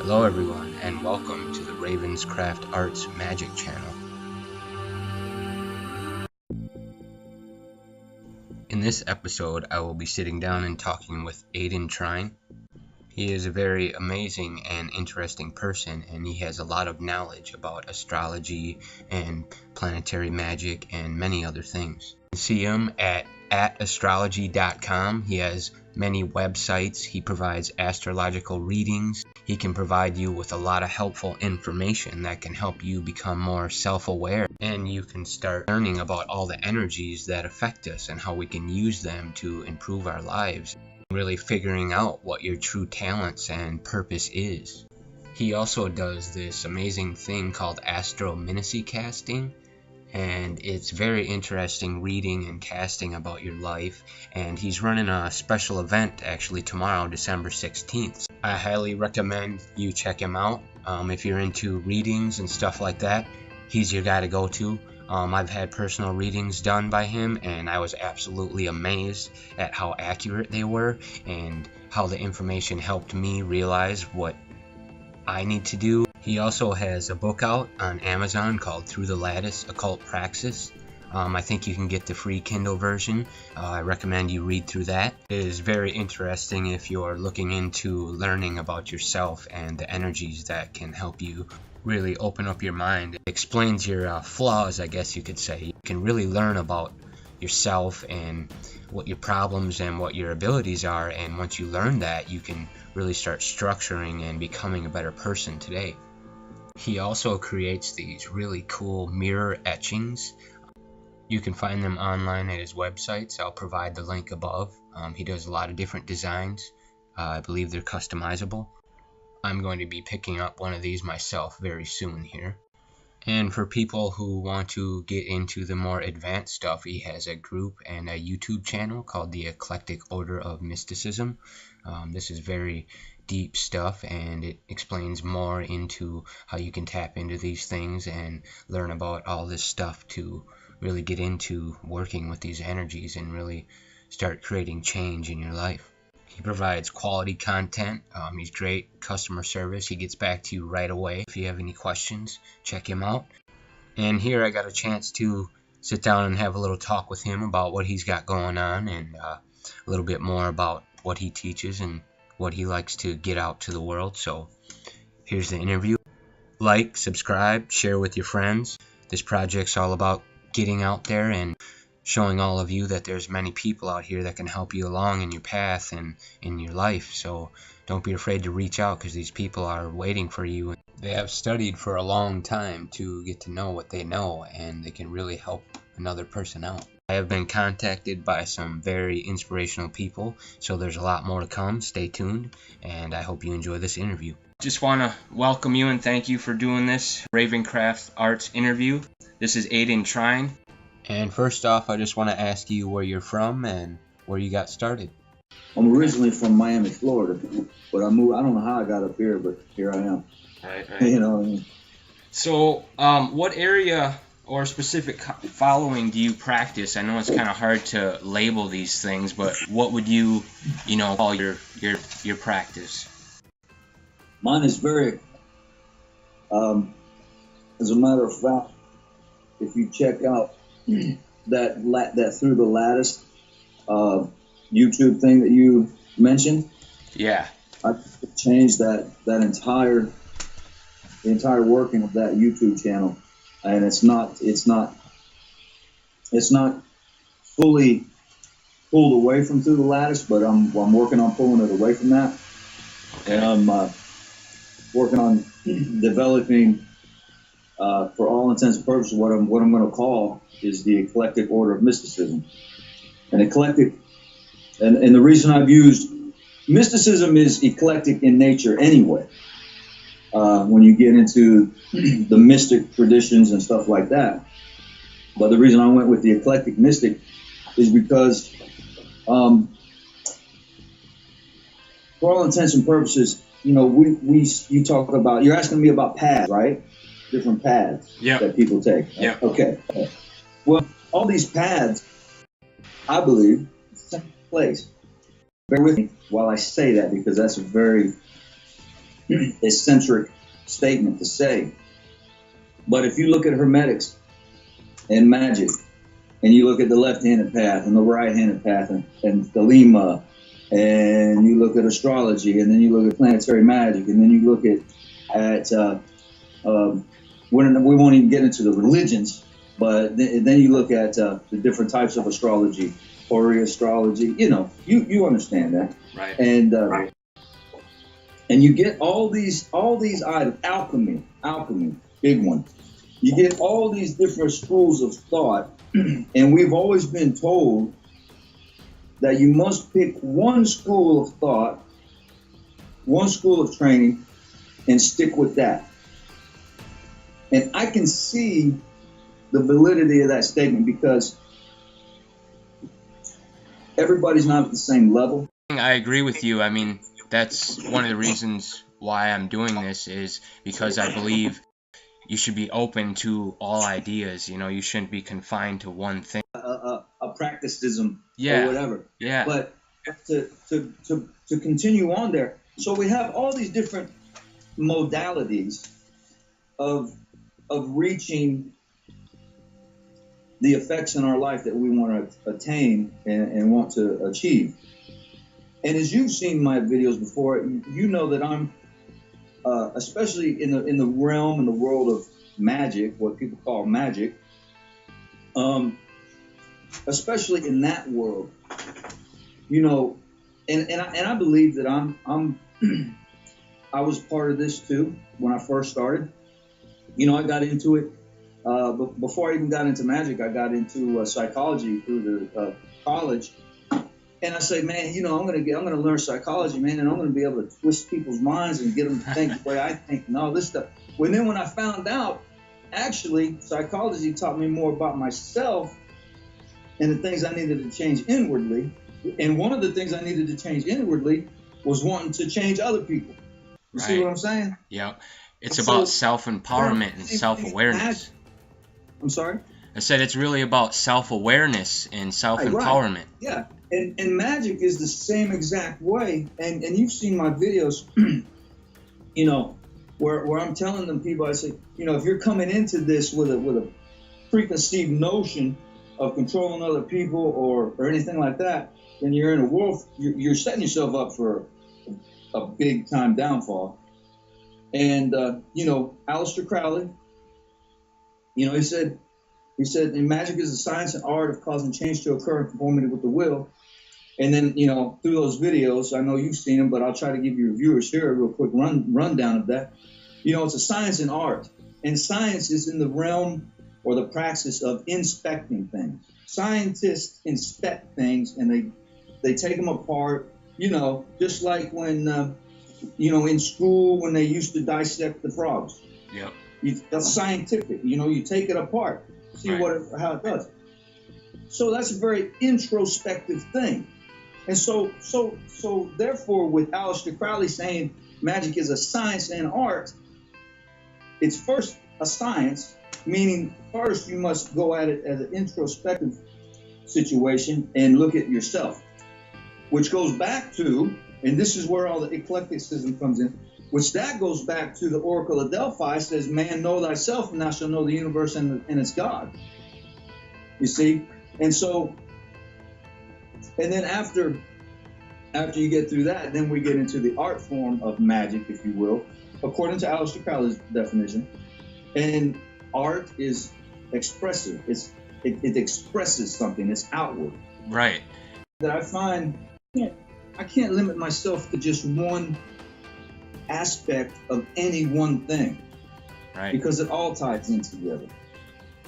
Hello everyone, and welcome to the RavenzCraft Arts Magic channel. In this episode, I will be sitting down and talking with Adian Trine. He is a very amazing and interesting person, and he has a lot of knowledge about astrology and planetary magic and many other things. You can see him at astrology.com. He has many websites. He provides astrological readings. He can provide you with a lot of helpful information that can help you become more self-aware, and you can start learning about all the energies that affect us and how we can use them to improve our lives, really figuring out what your true talents and purpose is. He also does this amazing thing called astromincy casting, and it's very interesting reading and casting about your life, and he's running a special event actually tomorrow, December 16th. I highly recommend you check him out. If you're into readings and stuff like that, he's your guy to go to. I've had personal readings done by him, and I was absolutely amazed at how accurate they were and how the information helped me realize what I need to do. He also has a book out on Amazon called Through the Lattice Occult Praxis. I think you can get the free Kindle version. I recommend you read through that. It is very interesting if you're looking into learning about yourself and the energies that can help you really open up your mind. It explains your flaws, I guess you could say. You can really learn about yourself and what your problems and what your abilities are, and once you learn that, you can really start structuring and becoming a better person today. He also creates these really cool mirror etchings. You can find them online at his websites. I'll provide the link above. He does a lot of different designs. I believe they're customizable. I'm going to be picking up one of these myself very soon here. And for people who want to get into the more advanced stuff, he has a group and a YouTube channel called the Eclectic Order of Mysticism. This is very deep stuff, and it explains more into how you can tap into these things and learn about all this stuff to really get into working with these energies and really start creating change in your life. He provides quality content. He's great customer service. He gets back to you right away. If you have any questions, check him out. And here I got a chance to sit down and have a little talk with him about what he's got going on, and a little bit more about what he teaches and what he likes to get out to the world. So here's the interview. Like, subscribe, share with your friends. This project's all about getting out there and showing all of you that there's many people out here that can help you along in your path and in your life. So don't be afraid to reach out, because these people are waiting for you. They have studied for a long time to get to know what they know, and they can really help another person out. I have been contacted by some very inspirational people, so there's a lot more to come. Stay tuned, and I hope you enjoy this interview. Just want to welcome you and thank you for doing this RavenzCraft Arts interview. This is Adian Trine. And first off, I just want to ask you where you're from and where you got started. I'm originally from Miami, Florida, but I moved. I don't know how I got up here, but here I am. Right. You know what I mean? So, what area or specific following do you practice? I know it's kind of hard to label these things, but what would you call your practice? Mine is very, as a matter of fact, if you check out that Through the Lattice YouTube thing that you mentioned, yeah, I changed the entire working of that YouTube channel, and it's not fully pulled away from Through the Lattice, but I'm working on pulling it away from that. Okay. And I'm working on developing, for all intents and purposes, what I'm going to call is the Eclectic Order of Mysticism. And eclectic, and the reason I've used mysticism is eclectic in nature anyway. When you get into the mystic traditions and stuff like that. But the reason I went with the eclectic mystic is because, for all intents and purposes, you talk about, you're asking me about paths, right? Different paths that people take. Yeah. Okay. Well, all these paths, I believe, same place. Bear with me while I say that, because that's a very eccentric statement to say. But if you look at hermetics and magic, and you look at the left-handed path and the right-handed path and Thelema, and you look at astrology, and then you look at planetary magic, and then you look at we won't even get into the religions, but then you look at the different types of astrology, Ori astrology. You understand that, right? And you get all these items. Alchemy, big one. You get all these different schools of thought, and we've always been told that you must pick one school of thought, one school of training, and stick with that. And I can see the validity of that statement because everybody's not at the same level. I agree with you. I mean, that's one of the reasons why I'm doing this, is because I believe you should be open to all ideas. You shouldn't be confined to one thing. A practicism Yeah. or whatever. Yeah. But to continue on there, so we have all these different modalities of reaching the effects in our life that we want to attain and want to achieve. And as you've seen my videos before, you know that I'm especially in the realm, in the world of magic, what people call magic, especially in that world, and I believe that I'm I was part of this too when I first started. I got into it, but before I even got into magic, I got into psychology through the college. And I say, man, I'm gonna learn psychology, man, and I'm gonna be able to twist people's minds and get them to think the way I think and all this stuff. When I found out, actually, psychology taught me more about myself and the things I needed to change inwardly. And one of the things I needed to change inwardly was wanting to change other people. You see what I'm saying? Yeah. It's about self-empowerment and self-awareness. I'm sorry? I said it's really about self-awareness and self-empowerment. Right. Yeah. And magic is the same exact way. And you've seen my videos, where I'm telling them people, I say, if you're coming into this with a preconceived notion of controlling other people or anything like that, then you're in a world, you're setting yourself up for a big time downfall. And, Aleister Crowley, he said, magic is the science and art of causing change to occur in conformity with the will. And then, through those videos, I know you've seen them, but I'll try to give your viewers here a real quick rundown of that. It's a science and art. And science is in the realm or the praxis of inspecting things. Scientists inspect things and they take them apart, just like when, in school when they used to dissect the frogs. Yep. That's scientific. You take it apart, see how it does. So that's a very introspective thing. And so therefore, with Aleister Crowley saying magic is a science and art, it's first a science, meaning first you must go at it as an introspective situation and look at yourself, which goes back to, and this is where all the eclecticism comes in, which that goes back to the Oracle of Delphi, says, man, know thyself, and thou shalt know the universe and its God. You see? And so, and then after you get through that, then we get into the art form of magic, if you will, according to Aleister Crowley's definition. And art is expressive. It expresses something. It's outward. Right. That I find, I can't limit myself to just one aspect of any one thing. Right. Because it all ties in together.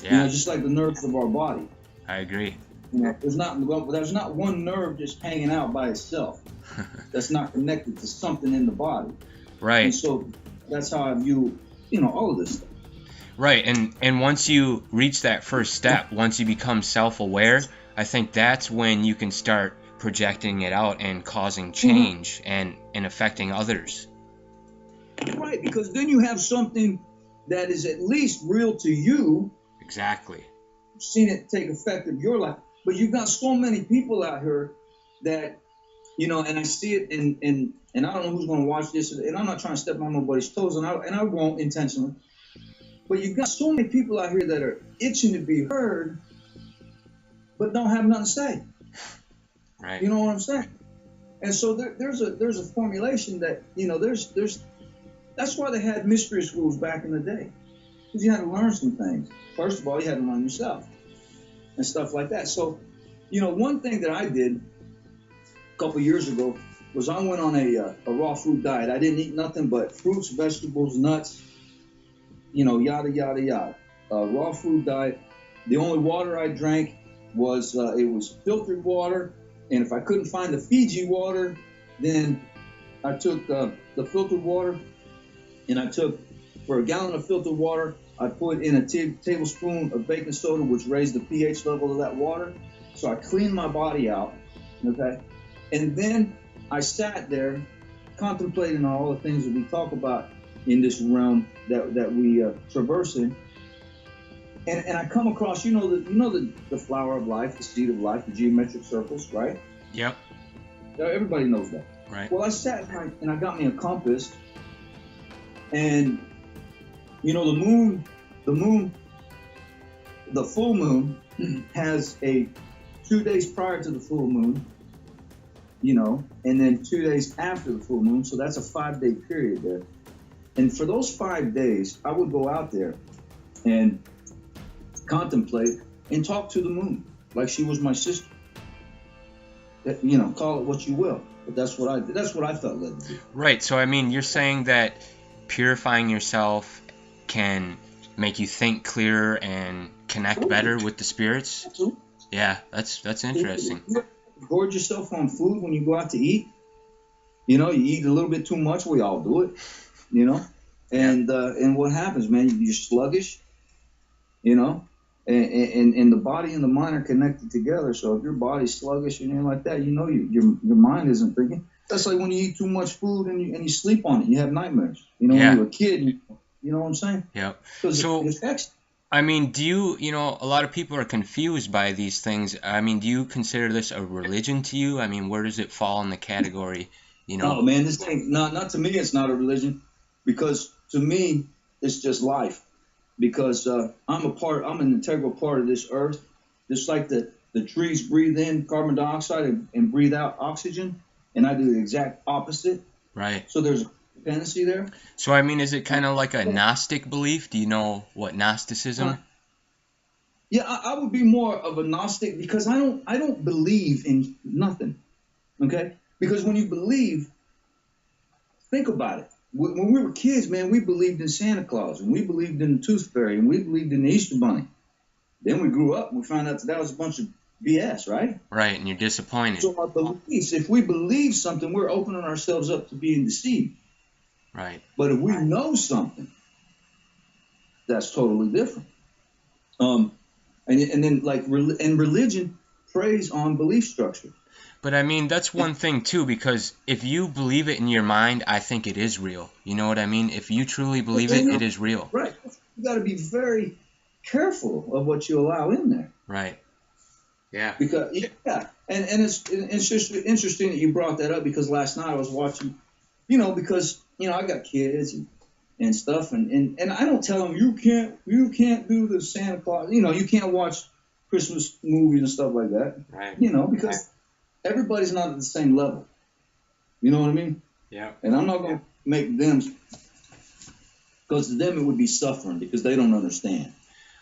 Yeah. Just like the nerves of our body. I agree. There's not one nerve just hanging out by itself that's not connected to something in the body. Right. And so that's how I view, all of this stuff. Right. And once you reach that first step, once you become self-aware, I think that's when you can start projecting it out and causing change and affecting others. Right, because then you have something that is at least real to you. Exactly. You've seen it take effect in your life. But you've got so many people out here that and I see it, and I don't know who's going to watch this, and I'm not trying to step on nobody's toes, and I won't intentionally. But you've got so many people out here that are itching to be heard, but don't have nothing to say. Right. You know what I'm saying? And so there's a formulation that there's that's why they had mystery schools back in the day, because you had to learn some things. First of all, you had to learn yourself and stuff like that. So, one thing that I did a couple years ago was I went on a raw food diet. I didn't eat nothing but fruits, vegetables, nuts, yada yada yada. Raw food diet. The only water I drank was it was filtered water, and if I couldn't find the Fiji water, then I took the filtered water, and I took, for a gallon of filtered water, I put in a tablespoon of baking soda, which raised the pH level of that water. So I cleaned my body out, okay? And then I sat there contemplating on all the things that we talk about in this realm that we traverse in. And I come across, the flower of life, the seed of life, the geometric circles, right? Yep. Everybody knows that. Right. Well, I sat and I got me a compass, and the full moon has 2 days prior to the full moon, and then 2 days after the full moon. So that's a 5-day period there. And for those 5 days, I would go out there and contemplate and talk to the moon like she was my sister. Call it what you will, but that's what I did. That's what I felt led to do. Right. So I mean, you're saying that purifying yourself can make you think clearer and connect better with the spirits. Absolutely. Yeah, that's interesting. You gorge yourself on food when you go out to eat. You eat a little bit too much. We all do it. And what happens, man? You're sluggish. And the body and the mind are connected together. So if your body's sluggish and like that, your mind isn't thinking. That's like when you eat too much food and you sleep on it. You have nightmares. When you're a kid. You know what I'm saying? Yeah. So it affects. I mean, do you, a lot of people are confused by these things. I mean, do you consider this a religion to you? I mean, where does it fall in the category? Oh man, this thing, not to me. It's not a religion, because to me, it's just life. Because I'm an integral part of this earth. Just like the trees breathe in carbon dioxide and breathe out oxygen, and I do the exact opposite. Right. So there's a dependency there. So I mean, is it kind of like a Gnostic belief? Do you know what Gnosticism? Yeah, I would be more of a Gnostic, because I don't believe in nothing. Okay? Because when you believe, think about it. When we were kids, man, we believed in Santa Claus, and we believed in the Tooth Fairy, and we believed in the Easter Bunny. Then we grew up and we found out that was a bunch of BS, right? Right, and you're disappointed. So our beliefs, if we believe something, we're opening ourselves up to being deceived. Right. But if we know something, that's totally different. And then religion preys on belief structure. But I mean, that's one thing too, because if you believe it in your mind, I think it is real. You know what I mean? If you truly believe it, it is real. Right. You got to be very careful of what you allow in there. Right. Yeah. Because and it's just interesting that you brought that up, because last night I was watching, because I got kids and stuff, and I don't tell them you can't do the Santa Claus, you can't watch Christmas movies and stuff like that. Right. Because everybody's not at the same level. You know what I mean? Yeah. And I'm not going to make them, because to them it would be suffering, because they don't understand.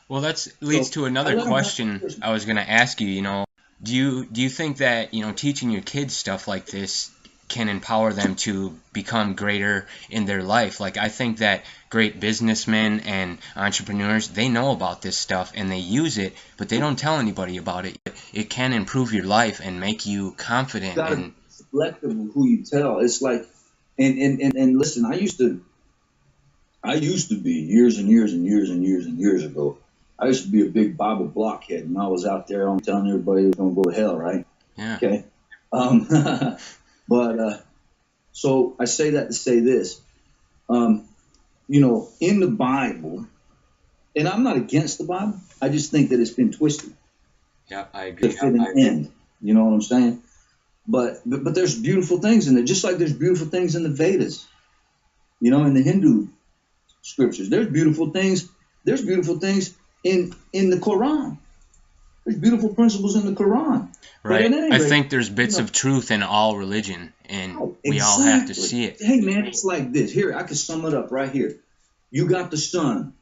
Well, that leads to another question I was going to ask you. Do you think that teaching your kids stuff like this can empower them to become greater in their life? Like, I think that great businessmen and entrepreneurs, they know about this stuff and they use it, but they don't tell anybody about it. It can improve your life and make you confident. You gotta be selective of who you tell. It's like, and listen, I used to be years and years and years and years and years ago. I used to be a big Bible blockhead, and I was out there telling everybody they was gonna go to hell, right? Yeah. Okay. But so I say that to say this, in the Bible, and I'm not against the Bible. I just think that it's been twisted. Yeah, I agree. To fit an end. You know what I'm saying? but there's beautiful things in there, just like there's beautiful things in the Vedas, in the Hindu scriptures. There's beautiful things. There's beautiful things in the Quran. There's beautiful principles in the Quran. Right. But at any I rate, think there's bits of truth in all religion, and we all exactly. have to see it. Hey, man, it's like this. Here, I can sum it up right here. You got the sun.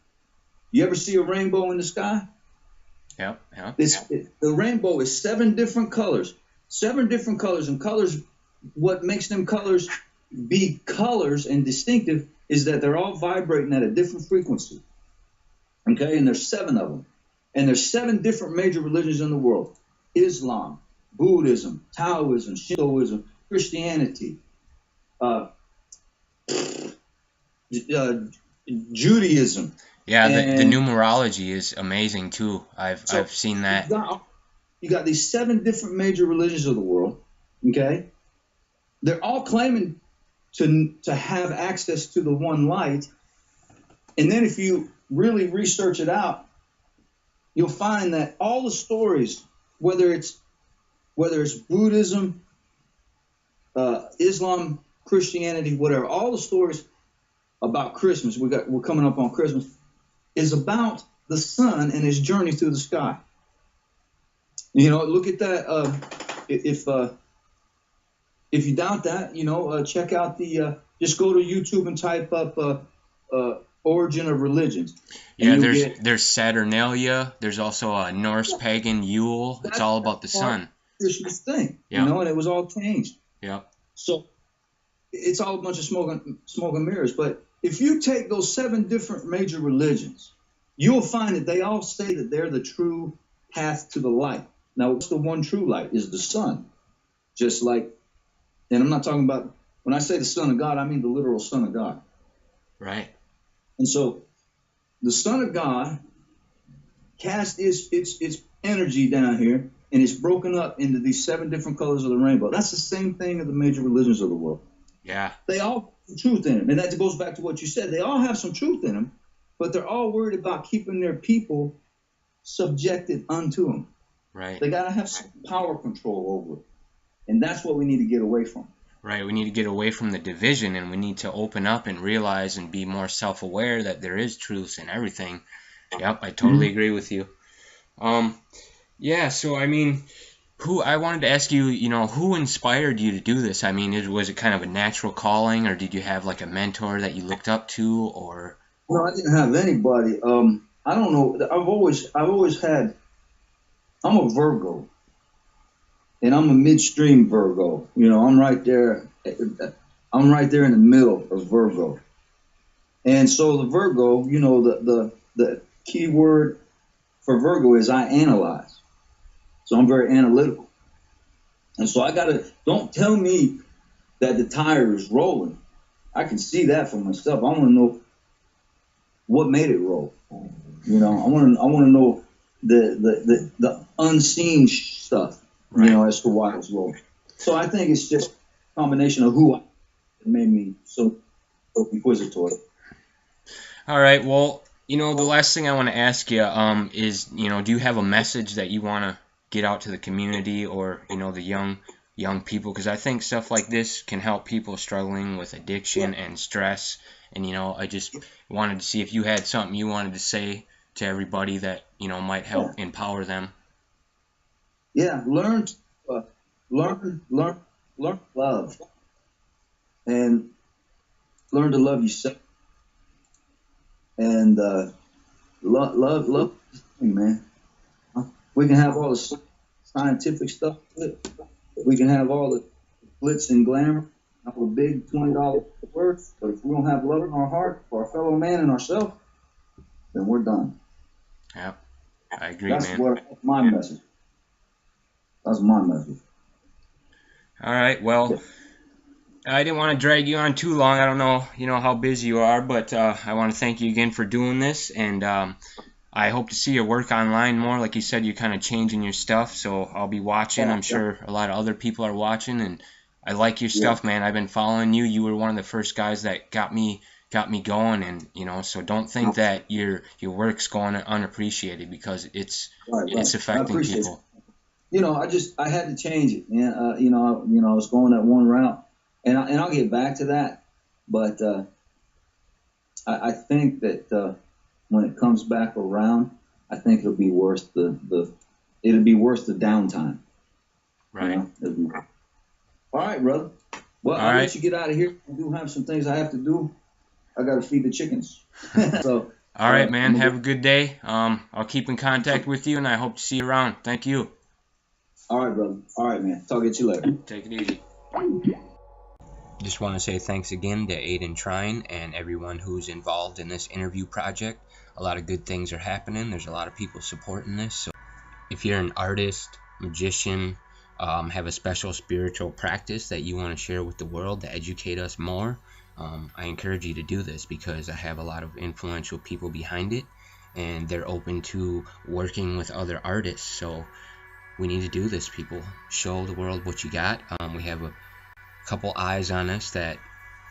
You ever see a rainbow in the sky? Yep. The rainbow is 7 different colors. 7 different colors. And colors, what makes them colors be colors and distinctive is that they're all vibrating at a different frequency. Okay? And there's 7 of them. And there's 7 different major religions in the world. Islam, Buddhism, Taoism, Shintoism, Christianity, Judaism. Yeah, the numerology is amazing too. I've seen that. You got these 7 different major religions of the world. Okay? They're all claiming to have access to the one light. And then if you really research it out, you'll find that all the stories, whether it's Buddhism, Islam, Christianity, whatever, all the stories about Christmas, we're coming up on Christmas, is about the sun and his journey through the sky. Look at that. If you doubt that, check out just go to YouTube and type up origin of religions. Yeah, there's Saturnalia. There's also a Norse pagan Yule. It's all about the sun. Christmas thing, yep. And it was all changed. Yep. So it's all a bunch of smoke and mirrors. But if you take those 7 different major religions, you'll find that they all say that they're the true path to the light. Now, what's the one true light? Is the sun. Just like, and I'm not talking about, when I say the Son of God, I mean the literal Son of God. Right. And so the Son of God cast its energy down here, and it's broken up into these 7 different colors of the rainbow. That's the same thing of the major religions of the world. Yeah. They all have some truth in them. And that goes back to what you said. They all have some truth in them, but they're all worried about keeping their people subjected unto them. Right. They got to have some power control over it. And that's what we need to get away from. Right. We need to get away from the division, and we need to open up and realize and be more self-aware that there is truth in everything. Yep, I totally agree with you. Yeah, so I mean, I wanted to ask you, who inspired you to do this? I mean, was it kind of a natural calling, or did you have like a mentor that you looked up to, or? No, I didn't have anybody. I don't know. I've always had. I'm a Virgo, and I'm a midstream Virgo. I'm right there. I'm right there in the middle of Virgo, and so the Virgo, the key word for Virgo is I analyze. So I'm very analytical. And so don't tell me that the tire is rolling. I can see that for myself. I want to know what made it roll. I want to know the unseen stuff, right. As to why it's rolling. So I think it's just a combination of who made me so inquisitive. All right. Well, the last thing I want to ask you is, do you have a message that you want to get out to the community or the young people? Because I think stuff like this can help people struggling with addiction and stress. And I just wanted to see if you had something you wanted to say to everybody that might help empower them. Yeah, learn love, and learn to love yourself, and love, man. We can have all the scientific stuff. We can have all the glitz and glamour, all the big $20 words. But if we don't have love in our heart for our fellow man and ourselves, then we're done. Yeah, I agree, That's man. That's my message. That's my message. All right. Well, I didn't want to drag you on too long. I don't know, how busy you are, but I want to thank you again for doing this, and I hope to see your work online more. Like you said, you're kind of changing your stuff, so I'll be watching. I'm sure a lot of other people are watching, and I like your stuff, man. I've been following you. You were one of the first guys that got me going, and so don't think that your work's going unappreciated, because it's affecting people. I had to change it, man. I was going that one route, and I'll get back to that. But I think that when it comes back around, I think it'll be worth the downtime. Right. All right, brother. Well, I'll let you get out of here. I do have some things I have to do. I got to feed the chickens. So. All right, man. Have a good day. I'll keep in contact with you, and I hope to see you around. Thank you. All right, brother. All right, man. Talk to you later. Take it easy. Just want to say thanks again to Adian Trine and everyone who's involved in this interview project. A lot of good things are happening. There's a lot of people supporting this. So if you're an artist, magician, have a special spiritual practice that you want to share with the world to educate us more, I encourage you to do this, because I have a lot of influential people behind it, and they're open to working with other artists. So we need to do this, people. Show the world what you got. We have a couple eyes on us that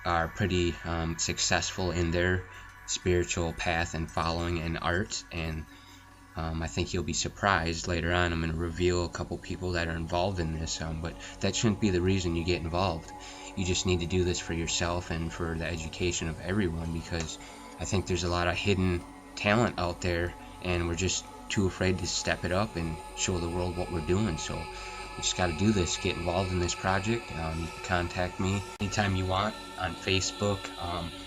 are pretty successful in their spiritual path and following in art, and I think you'll be surprised later on. I'm going to reveal a couple people that are involved in this, but that shouldn't be the reason you get involved. You just need to do this for yourself and for the education of everyone, because I think there's a lot of hidden talent out there, and we're just too afraid to step it up and show the world what we're doing. So we just got to do this, get involved in this project. You can contact me anytime you want on Facebook.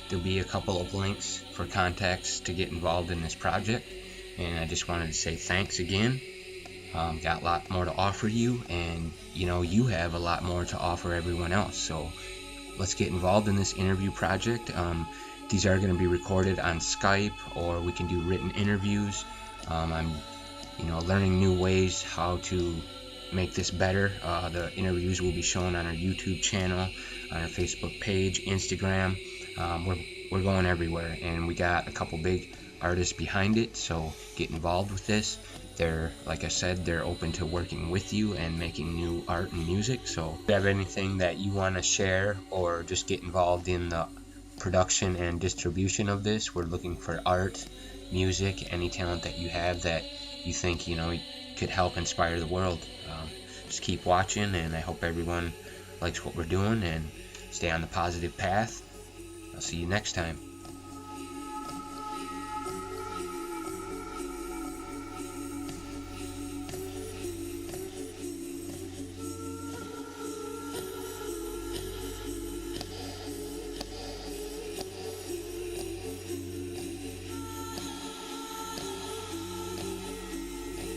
There'll be a couple of links for contacts to get involved in this project. And I just wanted to say thanks again. Got a lot more to offer you, and you have a lot more to offer everyone else. So let's get involved in this interview project. These are going to be recorded on Skype, or we can do written interviews. I'm learning new ways how to make this better. The interviews will be shown on our YouTube channel, on our Facebook page, Instagram. We're going everywhere, and we got a couple big artists behind it. So get involved with this. They're, like I said, they're open to working with you and making new art and music. So if you have anything that you want to share, or just get involved in the production and distribution of this, we're looking for art, music, any talent that you have that you think could help inspire the world. Just keep watching, and I hope everyone likes what we're doing and stay on the positive path. I'll see you next time.